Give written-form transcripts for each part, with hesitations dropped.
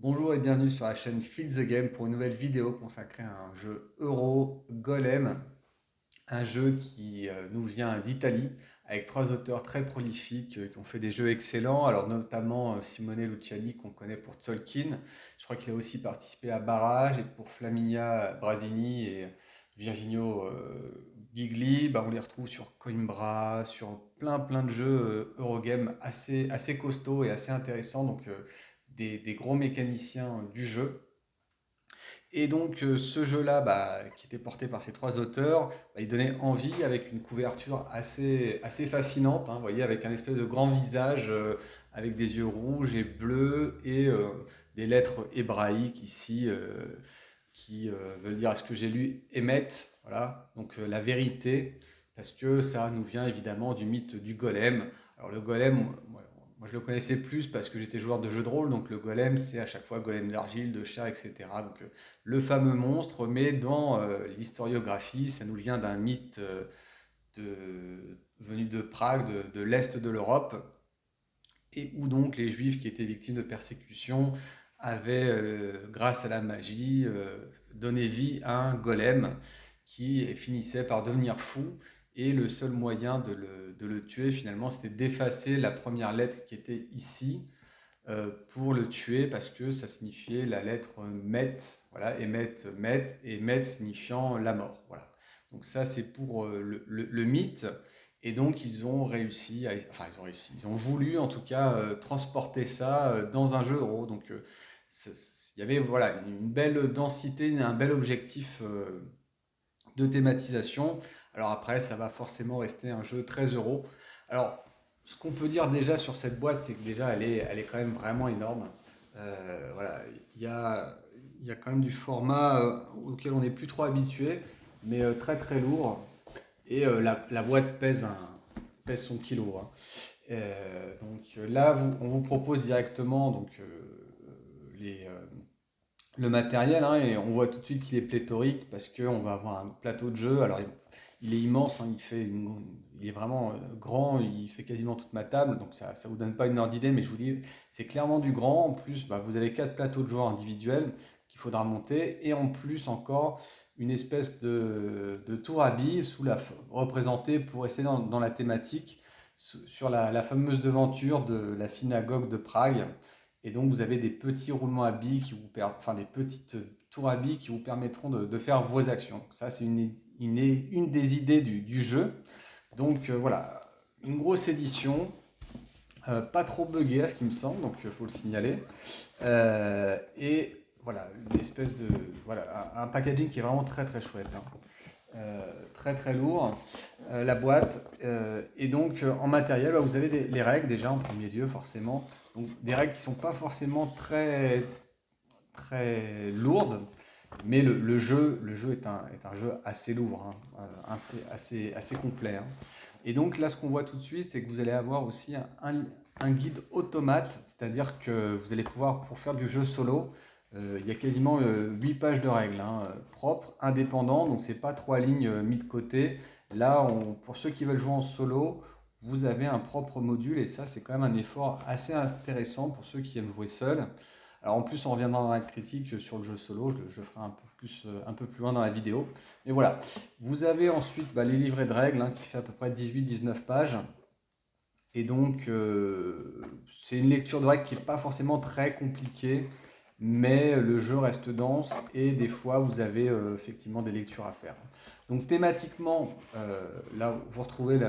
Bonjour et bienvenue sur la chaîne Feel the Game pour une nouvelle vidéo consacrée à un jeu Euro Golem, un jeu qui nous vient d'Italie avec trois auteurs très prolifiques qui ont fait des jeux excellents, alors notamment Simone Luciani qu'on connaît pour Tzolk'in. Je crois qu'il a aussi participé à Barrage et pour Flaminia Brasini et Virginio Bigli, bah, on les retrouve sur Coimbra, sur plein de jeux Eurogame assez costauds et assez intéressants, donc des gros mécaniciens du jeu. Et donc ce jeu-là, bah, qui était porté par ces trois auteurs, bah, il donnait envie avec une couverture assez fascinante, hein, vous voyez, avec un espèce de grand visage, avec des yeux rouges et bleus et des lettres hébraïques ici qui veulent dire, ce que j'ai lu, émettent, voilà, donc la vérité, parce que ça nous vient évidemment du mythe du golem. Alors le golem, moi je le connaissais plus parce que j'étais joueur de jeux de rôle, donc le golem c'est à chaque fois golem d'argile, de chair, etc. Donc le fameux monstre, mais dans l'historiographie, ça nous vient d'un mythe venu de Prague, de l'Est de l'Europe, et où donc les juifs qui étaient victimes de persécutions avaient, grâce à la magie, donné vie à un golem qui finissait par devenir fou. Et le seul moyen de le tuer, finalement, c'était d'effacer la première lettre qui était ici pour le tuer, parce que ça signifiait la lettre Met, voilà, et Met, et Met signifiant la mort. Voilà. Donc ça, c'est pour le mythe. Et donc, ils ont réussi, ils ont voulu en tout cas transporter ça dans un jeu euro. Donc, il y avait voilà, une belle densité, un bel objectif de thématisation. Alors après, ça va forcément rester un jeu très euro. Alors, ce qu'on peut dire déjà sur cette boîte, c'est que déjà, elle est quand même vraiment énorme. Voilà, il y a quand même du format auquel on n'est plus trop habitué, mais très lourd. Et la boîte pèse son kilo, hein. Donc là, on vous propose directement le matériel, hein, et on voit tout de suite qu'il est pléthorique parce qu'on va avoir un plateau de jeu. Alors il est immense, hein, il est vraiment grand, il fait quasiment toute ma table, donc ça ne vous donne pas une ordre d'idée, mais je vous dis, c'est clairement du grand. En plus, bah, vous avez quatre plateaux de joueurs individuels qu'il faudra monter, et en plus encore une espèce de tour à billes représentée pour essayer dans la thématique sur la fameuse devanture de la synagogue de Prague. Et donc vous avez des petits roulements à billes enfin des petites tours à billes qui vous permettront de faire vos actions. Donc ça, c'est une des idées du jeu. Donc voilà, une grosse édition, pas trop buggée à ce qui me semble, donc il faut le signaler. Et voilà, une espèce de voilà, un packaging qui est vraiment très chouette, hein. Très lourd, la boîte. Et donc en matériel, bah, vous avez les règles déjà en premier lieu, forcément. Donc des règles qui ne sont pas forcément très lourdes, mais le jeu est un jeu assez lourd, hein, assez complet, hein. Et donc là, ce qu'on voit tout de suite, c'est que vous allez avoir aussi un guide automate, c'est-à-dire que vous allez pouvoir, pour faire du jeu solo, il y a quasiment 8 pages de règles, hein, propres, indépendants, donc c'est pas trois lignes mis de côté. Là, pour ceux qui veulent jouer en solo, vous avez un propre module, et ça, c'est quand même un effort assez intéressant pour ceux qui aiment jouer seul. Alors en plus, on reviendra dans la critique sur le jeu solo, je le ferai un peu plus loin dans la vidéo. Mais voilà, vous avez ensuite bah, les livrets de règles, hein, qui fait à peu près 18-19 pages. Et donc, c'est une lecture de règles qui n'est pas forcément très compliquée, mais le jeu reste dense et des fois, vous avez effectivement des lectures à faire. Donc thématiquement, là, vous retrouvez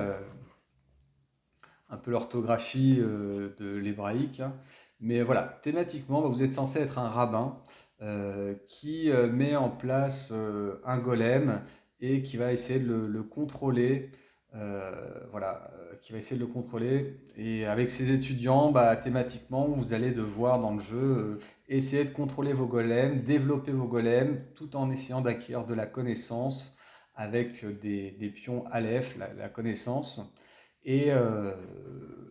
un peu l'orthographie de l'hébraïque, hein. Mais voilà, thématiquement, bah, vous êtes censé être un rabbin qui met en place un golem et qui va essayer de le contrôler. Voilà, qui va essayer de le contrôler. Et avec ses étudiants, bah, thématiquement, vous allez devoir dans le jeu essayer de contrôler vos golems, développer vos golems, tout en essayant d'acquérir de la connaissance avec des pions Aleph, la connaissance. Et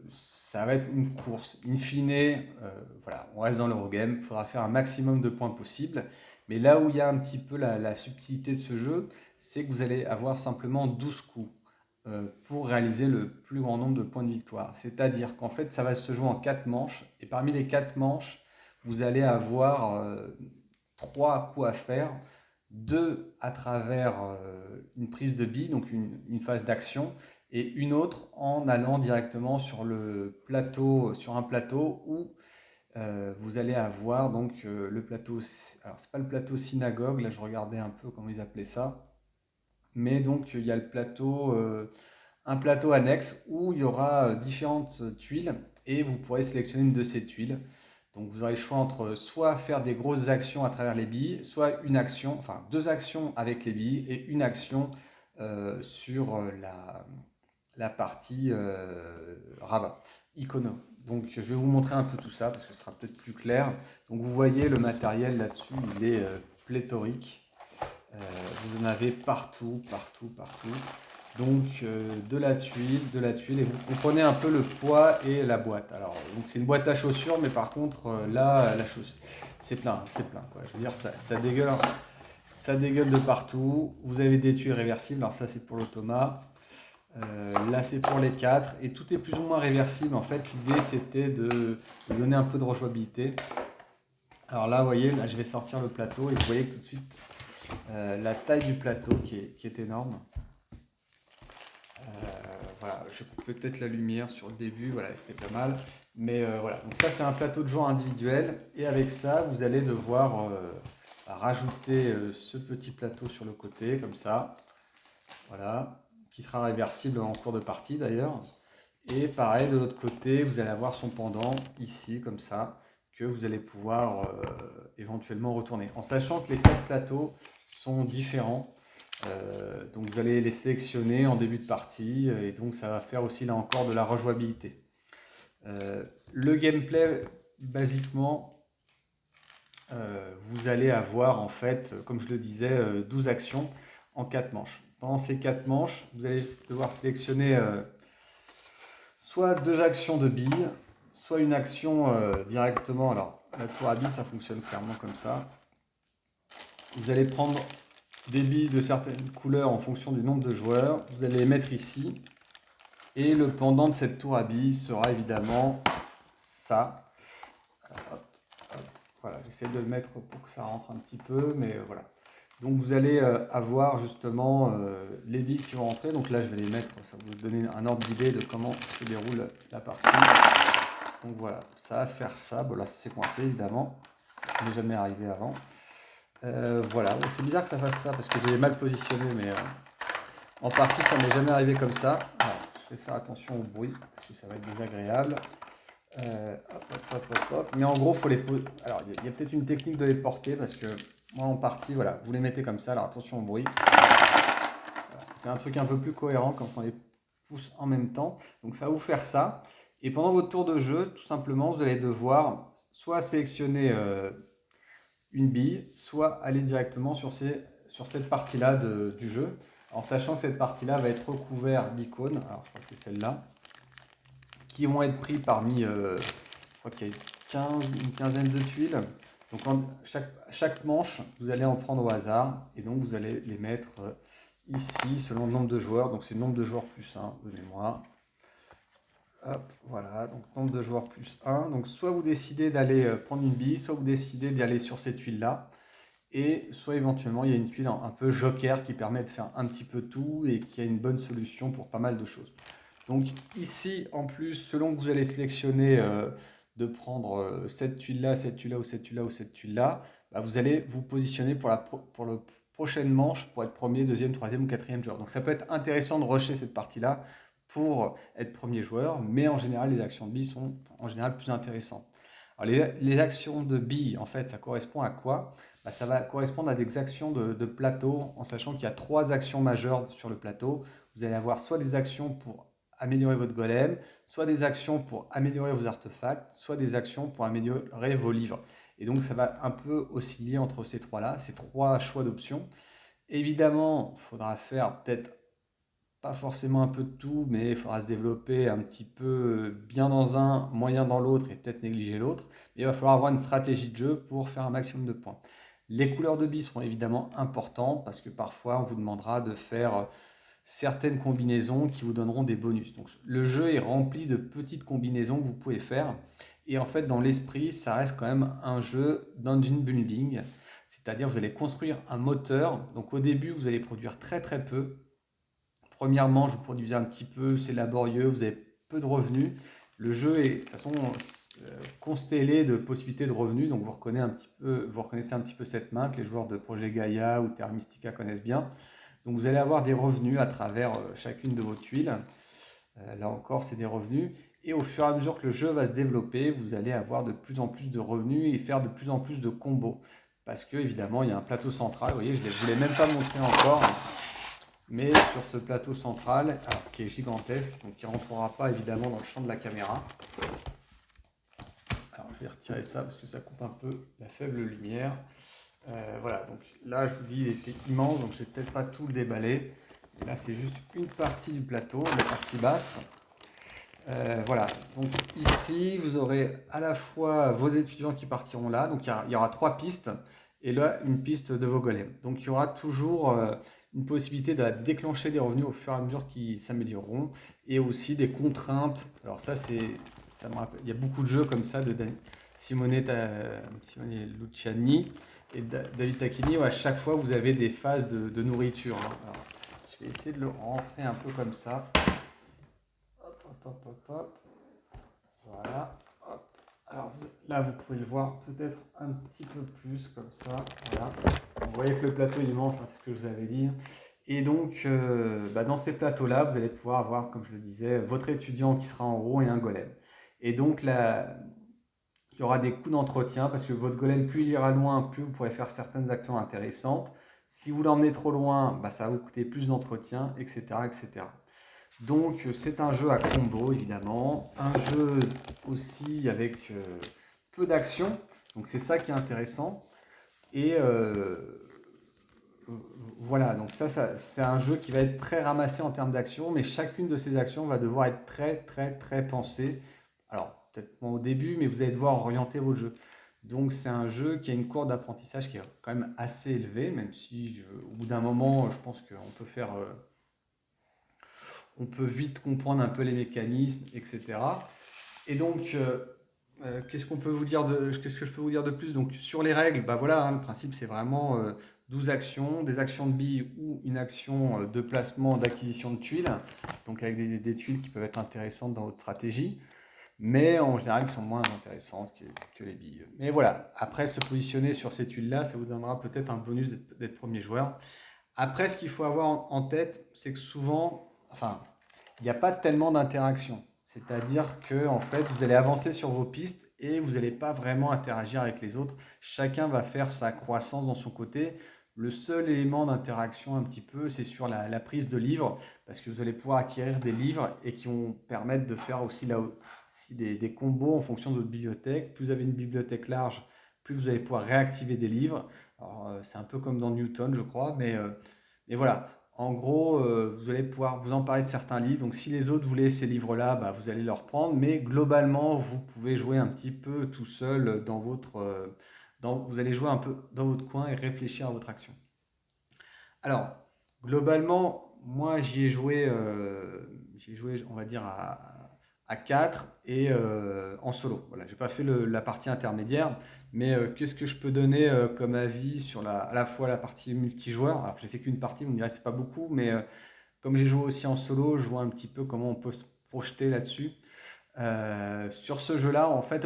ça va être une course. In fine, voilà, on reste dans l'Eurogame, il faudra faire un maximum de points possible. Mais là où il y a un petit peu la subtilité de ce jeu, c'est que vous allez avoir simplement 12 coups pour réaliser le plus grand nombre de points de victoire. C'est-à-dire qu'en fait, ça va se jouer en 4 manches. Et parmi les 4 manches, vous allez avoir trois coups à faire. Deux à travers une prise de billes, donc une phase d'action, et une autre en allant directement sur le plateau, sur un plateau où vous allez avoir donc le plateau, alors c'est pas le plateau synagogue, là je regardais un peu comment ils appelaient ça, mais donc il y a le plateau, un plateau annexe où il y aura différentes tuiles et vous pourrez sélectionner une de ces tuiles. Donc vous aurez le choix entre soit faire des grosses actions à travers les billes, soit une action, enfin deux actions avec les billes et une action sur la partie rabat, icono. Donc je vais vous montrer un peu tout ça parce que ce sera peut-être plus clair. Donc vous voyez le matériel là-dessus, il est pléthorique. Vous en avez partout, partout, partout. Donc de la tuile, et vous comprenez un peu le poids et la boîte. Alors, donc c'est une boîte à chaussures, mais par contre là, la chaussure, c'est plein, quoi. Je veux dire, ça dégueule de partout. Vous avez des tuiles réversibles. Alors ça, c'est pour l'automat. Là, c'est pour les quatre, et tout est plus ou moins réversible. En fait, l'idée c'était de donner un peu de rejouabilité. Alors là, vous voyez, là, je vais sortir le plateau et vous voyez que tout de suite la taille du plateau qui est énorme. Voilà, je coupe peut-être la lumière sur le début, voilà, c'était pas mal. Mais voilà, donc ça c'est un plateau de joueur individuel. Et avec ça, vous allez devoir rajouter ce petit plateau sur le côté, comme ça. Voilà, qui sera réversible en cours de partie d'ailleurs. Et pareil, de l'autre côté, vous allez avoir son pendant ici, comme ça, que vous allez pouvoir éventuellement retourner. En sachant que les quatre plateaux sont différents. Donc vous allez les sélectionner en début de partie et donc ça va faire aussi là encore de la rejouabilité. Le gameplay, basiquement, vous allez avoir en fait, comme je le disais, 12 actions en 4 manches. Pendant ces 4 manches, vous allez devoir sélectionner soit deux actions de billes, soit une action directement. Alors la tour à billes, ça fonctionne clairement comme ça. Vous allez prendre des billes de certaines couleurs en fonction du nombre de joueurs. Vous allez les mettre ici. Et le pendant de cette tour à billes sera évidemment ça. Hop, hop. Voilà, j'essaie de le mettre pour que ça rentre un petit peu, mais voilà. Donc vous allez avoir justement les billes qui vont rentrer. Donc là, je vais les mettre, ça va vous donner un ordre d'idée de comment se déroule la partie. Donc voilà, ça va faire ça. Bon là, c'est coincé évidemment. Ça n'est jamais arrivé avant. Voilà, bon, c'est bizarre que ça fasse ça parce que j'ai mal positionné, mais en partie ça m'est jamais arrivé comme ça. Alors, je vais faire attention au bruit parce que ça va être désagréable. Hop, hop, hop, hop, hop. Mais en gros, faut les poser. Alors, il y a peut-être une technique de les porter parce que moi en partie, voilà, vous les mettez comme ça. Alors attention au bruit. Voilà, c'est un truc un peu plus cohérent quand on les pousse en même temps. Donc ça va vous faire ça. Et pendant votre tour de jeu, tout simplement, vous allez devoir soit sélectionner une bille, soit aller directement sur cette partie-là du jeu, en sachant que cette partie-là va être recouverte d'icônes, alors je crois que c'est celle-là, qui vont être pris parmi, je crois qu'il y a une quinzaine de tuiles. Donc chaque manche, vous allez en prendre au hasard, et donc vous allez les mettre ici, selon le nombre de joueurs, donc c'est le nombre de joueurs plus 1 de mémoire. Hop, voilà, donc nombre de joueurs plus 1. Donc soit vous décidez d'aller prendre une bille, soit vous décidez d'aller sur cette tuile-là. Et soit éventuellement il y a une tuile un peu joker qui permet de faire un petit peu tout et qui a une bonne solution pour pas mal de choses. Donc ici en plus, selon que vous allez sélectionner de prendre cette tuile-là, cette tuile-là ou cette tuile-là ou cette tuile-là, bah, vous allez vous positionner pour le prochaine manche pour être premier, deuxième, troisième ou quatrième joueur. Donc ça peut être intéressant de rusher cette partie-là pour être premier joueur, mais en général les actions de billes sont en général plus intéressantes. Alors, les actions de billes, en fait, ça correspond à quoi? Bah, ça va correspondre à des actions de plateau, en sachant qu'il y a trois actions majeures sur le plateau. Vous allez avoir soit des actions pour améliorer votre golem, soit des actions pour améliorer vos artefacts, soit des actions pour améliorer vos livres. Et donc ça va un peu osciller entre ces trois-là, ces trois choix d'options. Évidemment, il faudra faire peut-être pas forcément un peu de tout, mais il faudra se développer un petit peu bien dans un, moyen dans l'autre et peut-être négliger l'autre. Mais il va falloir avoir une stratégie de jeu pour faire un maximum de points. Les couleurs de billes seront évidemment importantes parce que parfois on vous demandera de faire certaines combinaisons qui vous donneront des bonus. Donc le jeu est rempli de petites combinaisons que vous pouvez faire Et en fait, dans l'esprit, ça reste quand même un jeu d'engine building, c'est-à-dire vous allez construire un moteur. Donc au début, vous allez produire très très peu. Premièrement, je produisais un petit peu, c'est laborieux, vous avez peu de revenus. Le jeu est de toute façon constellé de possibilités de revenus, donc vous reconnaissez un petit peu cette main que les joueurs de Projet Gaïa ou Terra Mystica connaissent bien. Donc vous allez avoir des revenus à travers chacune de vos tuiles. Là encore, c'est des revenus. Et au fur et à mesure que le jeu va se développer, vous allez avoir de plus en plus de revenus et faire de plus en plus de combos. Parce que évidemment, il y a un plateau central. Vous voyez, je ne vous l'ai même pas montré encore. Mais sur ce plateau central, alors, qui est gigantesque, donc qui ne rentrera pas évidemment dans le champ de la caméra. Alors je vais retirer ça parce que ça coupe un peu la faible lumière. Voilà, donc là je vous dis il était immense, donc je ne vais peut-être pas tout le déballer. Là c'est juste une partie du plateau, la partie basse. Voilà, donc ici vous aurez à la fois vos étudiants qui partiront là, donc il y aura 3 pistes, et là une piste de vos golems. Donc il y aura toujours une possibilité de déclencher des revenus au fur et à mesure qu'ils s'amélioreront, et aussi des contraintes. Alors ça me rappelle, il y a beaucoup de jeux comme ça de Simone Luciani et David Tacchini où à chaque fois vous avez des phases de nourriture, hein. Alors, je vais essayer de le rentrer un peu comme ça. Hop. Voilà. Hop. Alors là, vous pouvez le voir peut-être un petit peu plus comme ça. Voilà. Vous voyez que le plateau est immense, hein, c'est ce que je vous avais dit. Et donc, dans ces plateaux-là, vous allez pouvoir avoir, comme je le disais, votre étudiant qui sera en haut et un golem. Et donc là, il y aura des coûts d'entretien parce que votre golem, plus il ira loin, plus vous pourrez faire certaines actions intéressantes. Si vous l'emmenez trop loin, ça va vous coûter plus d'entretien, etc., etc. Donc c'est un jeu à combo évidemment, un jeu aussi avec peu d'action, donc c'est ça qui est intéressant. Et voilà, donc ça c'est un jeu qui va être très ramassé en termes d'action, mais chacune de ces actions va devoir être très très très pensée. Alors peut-être pas au début, mais vous allez devoir orienter votre jeu. Donc c'est un jeu qui a une courbe d'apprentissage qui est quand même assez élevée, même si au bout d'un moment, je pense qu'on peut on peut vite comprendre un peu les mécanismes, etc. Et donc, qu'est-ce que je peux vous dire de plus? Donc, sur les règles, voilà, hein, le principe c'est vraiment 12 actions, des actions de billes ou une action de placement, d'acquisition de tuiles, donc avec des tuiles qui peuvent être intéressantes dans votre stratégie, mais en général qui sont moins intéressantes que les billes. Mais voilà, après se positionner sur ces tuiles-là, ça vous donnera peut-être un bonus d'être premier joueur. Après, ce qu'il faut avoir en tête, c'est que souvent, enfin, il n'y a pas tellement d'interaction. C'est-à-dire que en fait, vous allez avancer sur vos pistes et vous n'allez pas vraiment interagir avec les autres. Chacun va faire sa croissance dans son côté. Le seul élément d'interaction un petit peu, c'est sur la prise de livres, parce que vous allez pouvoir acquérir des livres et qui vont permettre de faire aussi des combos en fonction de votre bibliothèque. Plus vous avez une bibliothèque large, plus vous allez pouvoir réactiver des livres. Alors, c'est un peu comme dans Newton, je crois, mais voilà. En gros, vous allez pouvoir vous emparer de certains livres. Donc, si les autres voulaient ces livres-là, vous allez leur prendre. Mais globalement, vous pouvez jouer un petit peu tout seul vous allez jouer un peu dans votre coin et réfléchir à votre action. Alors, globalement, moi, j'y ai joué, on va dire, à 4 et en solo. Voilà, j'ai pas fait la partie intermédiaire, mais qu'est-ce que je peux donner comme avis sur à la fois la partie multijoueur? Alors, j'ai fait qu'une partie, vous me direz, c'est pas beaucoup, mais comme j'ai joué aussi en solo, je vois un petit peu comment on peut se projeter là-dessus. Sur ce jeu-là, en fait,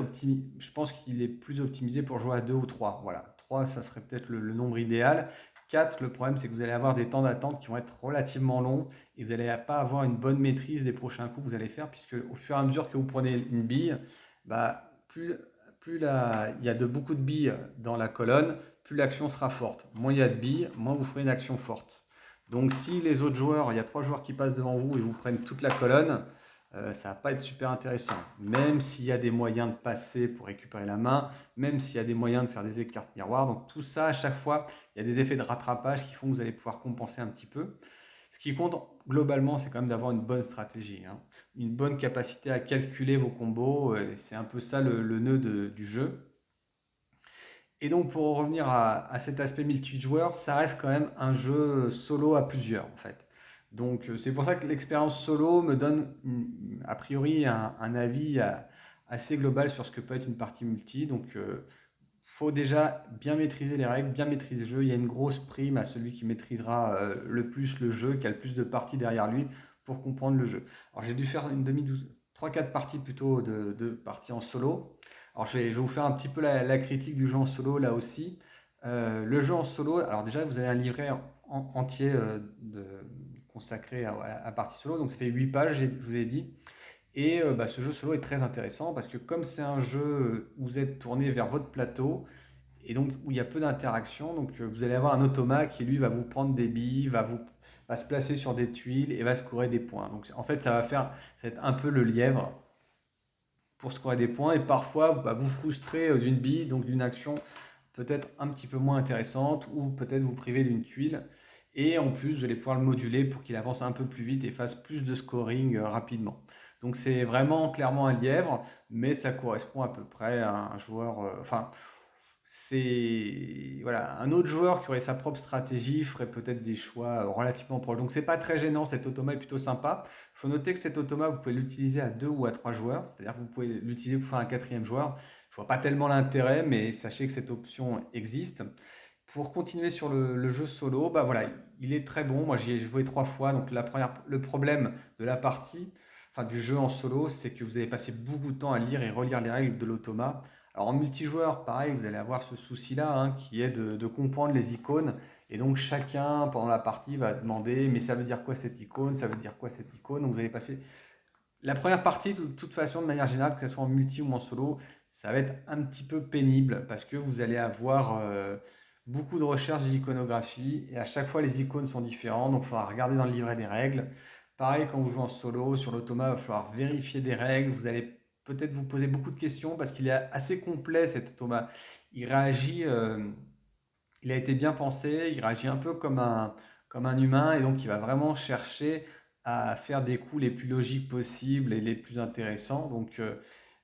je pense qu'il est plus optimisé pour jouer à 2 ou 3. Voilà, 3, ça serait peut-être le nombre idéal. 4, le problème, c'est que vous allez avoir des temps d'attente qui vont être relativement longs et vous n'allez pas avoir une bonne maîtrise des prochains coups que vous allez faire, puisque au fur et à mesure que vous prenez une bille, plus, il y a beaucoup de billes dans la colonne, plus l'action sera forte. Moins il y a de billes, moins vous ferez une action forte. Donc si les autres joueurs, il y a 3 joueurs qui passent devant vous et vous prennent toute la colonne, ça va pas être super intéressant. Même s'il y a des moyens de passer pour récupérer la main, même s'il y a des moyens de faire des écarts miroirs. Donc tout ça, à chaque fois, il y a des effets de rattrapage qui font que vous allez pouvoir compenser un petit peu. Ce qui compte globalement, c'est quand même d'avoir une bonne stratégie, hein. Une bonne capacité à calculer vos combos. C'est un peu ça le nœud du jeu. Et donc pour revenir à cet aspect multijoueur, ça reste quand même un jeu solo à plusieurs en fait. Donc c'est pour ça que l'expérience solo me donne a priori un avis assez global sur ce que peut être une partie multi. Donc, faut déjà bien maîtriser les règles, bien maîtriser le jeu. Il y a une grosse prime à celui qui maîtrisera le plus le jeu, qui a le plus de parties derrière lui pour comprendre le jeu. Alors j'ai dû faire une demi-douze, 3-4 parties plutôt de parties en solo. Alors je vais vous faire un petit peu la critique du jeu en solo là aussi. Le jeu en solo, alors déjà vous avez un livret entier consacré à la partie solo, donc ça fait 8 pages, je vous ai dit. Et ce jeu solo est très intéressant parce que comme c'est un jeu où vous êtes tourné vers votre plateau et donc où il y a peu d'interaction, donc vous allez avoir un automate qui lui va vous prendre des billes, va se placer sur des tuiles et va scorer des points. Donc en fait ça va être un peu le lièvre pour scorer des points et parfois vous frustrer d'une bille, donc d'une action peut-être un petit peu moins intéressante ou peut-être vous priver d'une tuile. Et en plus, vous allez pouvoir le moduler pour qu'il avance un peu plus vite et fasse plus de scoring rapidement. Donc c'est vraiment clairement un lièvre, mais ça correspond à peu près à un joueur. Enfin, c'est voilà, un autre joueur qui aurait sa propre stratégie ferait peut-être des choix relativement proches. Donc c'est pas très gênant, cet automa est plutôt sympa. Il faut noter que cet automa, vous pouvez l'utiliser à 2 ou à 3 joueurs, c'est-à-dire que vous pouvez l'utiliser pour faire un quatrième joueur. Je vois pas tellement l'intérêt, mais sachez que cette option existe. Pour continuer sur le jeu solo, bah voilà, il est très bon. Moi, j'y ai joué 3 fois. Donc, le problème de la partie, enfin du jeu en solo, c'est que vous allez passer beaucoup de temps à lire et relire les règles de l'automa. Alors, en multijoueur, pareil, vous allez avoir ce souci-là, hein, qui est de comprendre les icônes. Et donc, chacun, pendant la partie, va demander, mais ça veut dire quoi cette icône? Ça veut dire quoi cette icône? Donc, vous allez passer la première partie, de toute façon, de manière générale, que ce soit en multi ou en solo, ça va être un petit peu pénible parce que vous allez avoir beaucoup de recherches d'iconographie et à chaque fois les icônes sont différentes, donc il faudra regarder dans le livret des règles. Pareil, quand vous jouez en solo, sur l'automa, il va falloir vérifier des règles. Vous allez peut-être vous poser beaucoup de questions parce qu'il est assez complet cet automa. Il réagit, il a été bien pensé, il réagit un peu comme un humain et donc il va vraiment chercher à faire des coups les plus logiques possibles et les plus intéressants. Donc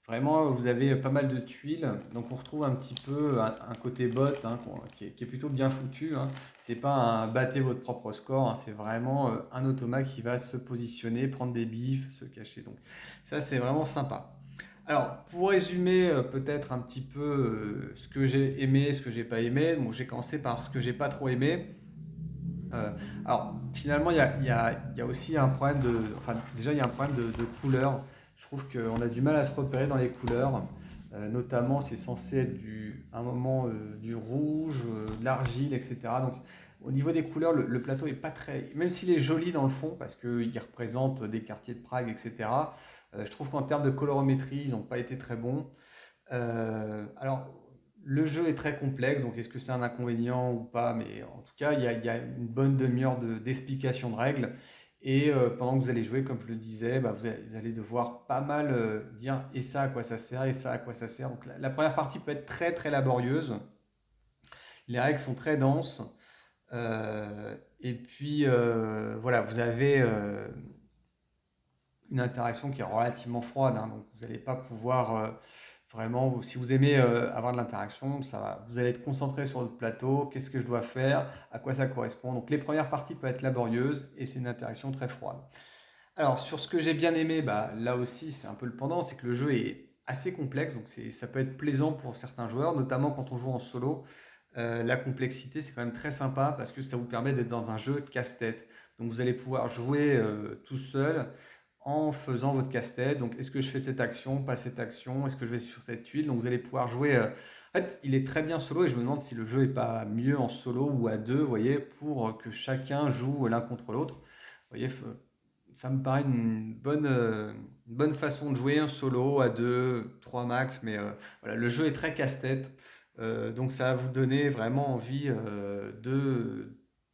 vraiment, vous avez pas mal de tuiles. Donc on retrouve un petit peu un côté bot, hein, qui est plutôt bien foutu, hein. C'est pas un battez votre propre score, hein, c'est vraiment un automate qui va se positionner, prendre des bifs, se cacher. Donc ça c'est vraiment sympa. Alors, pour résumer peut-être un petit peu ce que j'ai aimé, ce que j'ai pas aimé, bon, j'ai commencé par ce que j'ai pas trop aimé. Euh, alors, finalement, il y a aussi un problème enfin, déjà, il y a un problème de couleur. Je trouve qu'on a du mal à se repérer dans les couleurs. Notamment, c'est censé être un moment du rouge, de l'argile, etc. Donc, au niveau des couleurs, le plateau est pas très. Même s'il est joli dans le fond, parce qu'il représente des quartiers de Prague, etc., je trouve qu'en termes de colorimétrie, ils n'ont pas été très bons. Alors, le jeu est très complexe, donc est-ce que c'est un inconvénient ou pas? Mais en tout cas, il y a une bonne demi-heure d'explication de règles. Et pendant que vous allez jouer, comme je le disais, vous allez devoir pas mal dire et ça à quoi ça sert, et ça à quoi ça sert. Donc la première partie peut être très très laborieuse. Les règles sont très denses. Et puis voilà, vous avez une interaction qui est relativement froide, hein, donc vous n'allez pas pouvoir vraiment, si vous aimez avoir de l'interaction, vous allez être concentré sur votre plateau, qu'est-ce que je dois faire, à quoi ça correspond. Donc les premières parties peuvent être laborieuses et c'est une interaction très froide. Alors sur ce que j'ai bien aimé, là aussi c'est un peu le pendant, c'est que le jeu est assez complexe, donc ça peut être plaisant pour certains joueurs, notamment quand on joue en solo. La complexité c'est quand même très sympa parce que ça vous permet d'être dans un jeu de casse-tête. Donc vous allez pouvoir jouer tout seul en faisant votre casse-tête. Donc, est-ce que je fais cette action, pas cette action? Est-ce que je vais sur cette tuile? Donc, vous allez pouvoir jouer. En fait, il est très bien solo et je me demande si le jeu est pas mieux en solo ou à deux, vous voyez, pour que chacun joue l'un contre l'autre. Vous voyez, ça me paraît une bonne façon de jouer, un solo à deux, trois max, mais voilà, le jeu est très casse-tête. Donc, ça va vous donner vraiment envie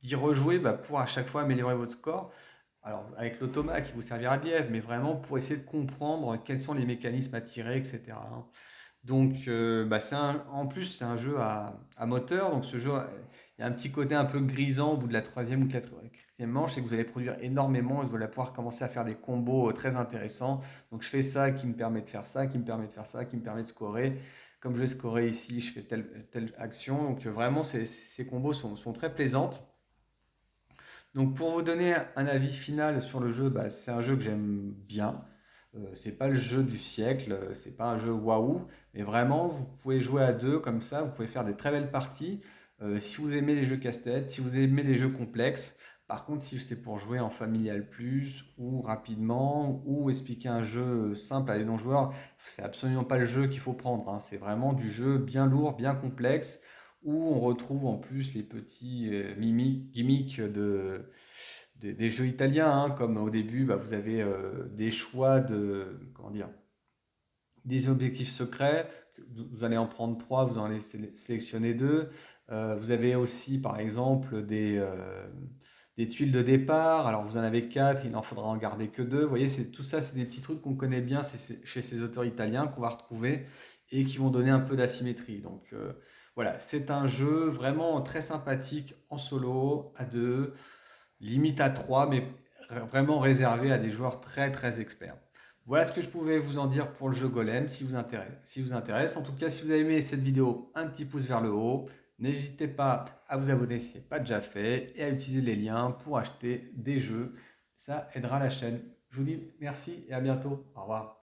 d'y rejouer pour à chaque fois améliorer votre score. Alors, avec l'automa qui vous servira de lièvre, mais vraiment pour essayer de comprendre quels sont les mécanismes à tirer, etc., hein. Donc, en plus, c'est un jeu à moteur. Donc, ce jeu, il y a un petit côté un peu grisant au bout de la troisième ou quatrième manche, c'est que vous allez produire énormément et vous allez pouvoir commencer à faire des combos très intéressants. Donc, je fais ça qui me permet de faire ça, qui me permet de faire ça, qui me permet de scorer. Comme je vais scorer ici, je fais telle action. Donc, vraiment, ces combos sont très plaisantes. Donc pour vous donner un avis final sur le jeu, c'est un jeu que j'aime bien. C'est pas le jeu du siècle, c'est pas un jeu waouh, mais vraiment vous pouvez jouer à deux comme ça, vous pouvez faire des très belles parties. Si vous aimez les jeux casse-tête, si vous aimez les jeux complexes, par contre si c'est pour jouer en familial plus ou rapidement ou expliquer un jeu simple à des non-joueurs, c'est absolument pas le jeu qu'il faut prendre, hein. C'est vraiment du jeu bien lourd, bien complexe où on retrouve en plus les petits gimmicks des jeux italiens, hein, comme au début, bah, vous avez des choix comment dire, des objectifs secrets. Vous allez en prendre trois, vous en allez sélectionner deux. Vous avez aussi, par exemple, des tuiles de départ. Alors, vous en avez quatre, il n'en faudra en garder que deux. Vous voyez, tout ça, c'est des petits trucs qu'on connaît bien chez ces auteurs italiens qu'on va retrouver et qui vont donner un peu d'asymétrie. Donc, voilà, c'est un jeu vraiment très sympathique en solo, à deux, limite à 3, mais vraiment réservé à des joueurs très très experts. Voilà ce que je pouvais vous en dire pour le jeu Golem, si vous intéresse. En tout cas, si vous avez aimé cette vidéo, un petit pouce vers le haut. N'hésitez pas à vous abonner si ce n'est pas déjà fait et à utiliser les liens pour acheter des jeux. Ça aidera la chaîne. Je vous dis merci et à bientôt. Au revoir.